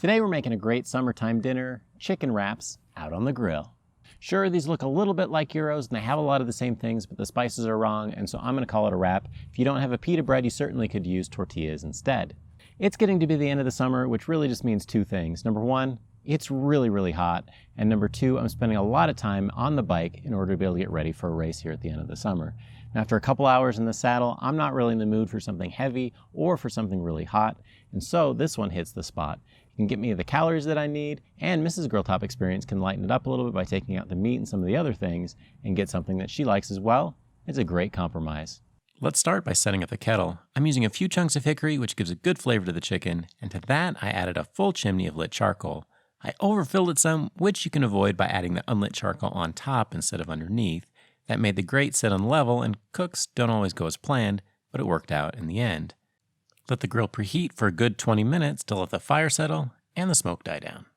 Today we're making a great summertime dinner, chicken wraps out on the grill. Sure, these look a little bit like gyros and they have a lot of the same things, but the spices are wrong, and so I'm going to call it a wrap. If you don't have a pita bread, you certainly could use tortillas instead. It's getting to be the end of the summer, which really just means two things. Number one, it's really, really hot. And number two, I'm spending a lot of time on the bike in order to be able to get ready for a race here at the end of the summer. And after a couple hours in the saddle, I'm not really in the mood for something heavy or for something really hot. And so this one hits the spot. It can get me the calories that I need, and Mrs. Grill Top Experience can lighten it up a little bit by taking out the meat and some of the other things and get something that she likes as well. It's a great compromise. Let's start by setting up the kettle. I'm using a few chunks of hickory, which gives a good flavor to the chicken, and to that I added a full chimney of lit charcoal. I overfilled it some, which you can avoid by adding the unlit charcoal on top instead of underneath. That made the grate sit on level, and cooks don't always go as planned, but it worked out in the end. Let the grill preheat for a good 20 minutes to let the fire settle and the smoke die down.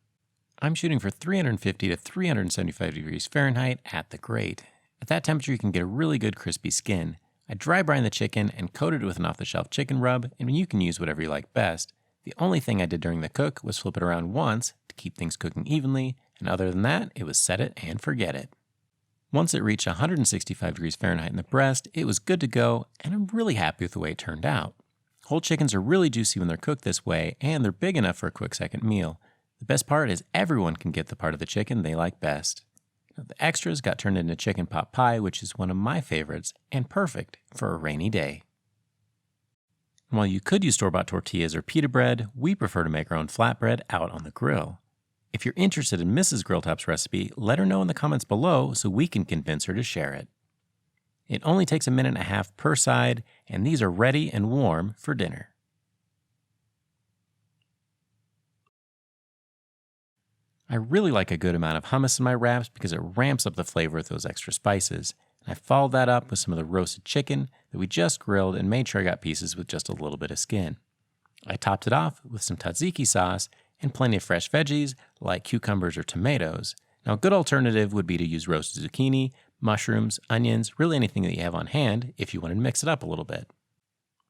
I'm shooting for 350 to 375 degrees Fahrenheit at the grate. At that temperature, you can get a really good crispy skin. I dry brine the chicken and coated it with an off-the-shelf chicken rub, and you can use whatever you like best. The only thing I did during the cook was flip it around once to keep things cooking evenly, and other than that, it was set it and forget it. Once it reached 165 degrees Fahrenheit in the breast, it was good to go, and I'm really happy with the way it turned out. Whole chickens are really juicy when they're cooked this way, and they're big enough for a quick second meal. The best part is everyone can get the part of the chicken they like best. Now, the extras got turned into chicken pot pie, which is one of my favorites, and perfect for a rainy day. And while you could use store-bought tortillas or pita bread, we prefer to make our own flatbread out on the grill. If you're interested in Mrs. Grill Top's recipe, let her know in the comments below so we can convince her to share it. It only takes a minute and a half per side, and these are ready and warm for dinner. I really like a good amount of hummus in my wraps because it ramps up the flavor with those extra spices. And I followed that up with some of the roasted chicken that we just grilled and made sure I got pieces with just a little bit of skin. I topped it off with some tzatziki sauce and plenty of fresh veggies like cucumbers or tomatoes. Now, a good alternative would be to use roasted zucchini, mushrooms, onions, really anything that you have on hand if you wanted to mix it up a little bit.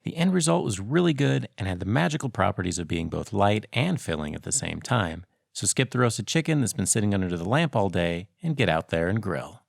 The end result was really good and had the magical properties of being both light and filling at the same time. So skip the roasted chicken that's been sitting under the lamp all day and get out there and grill.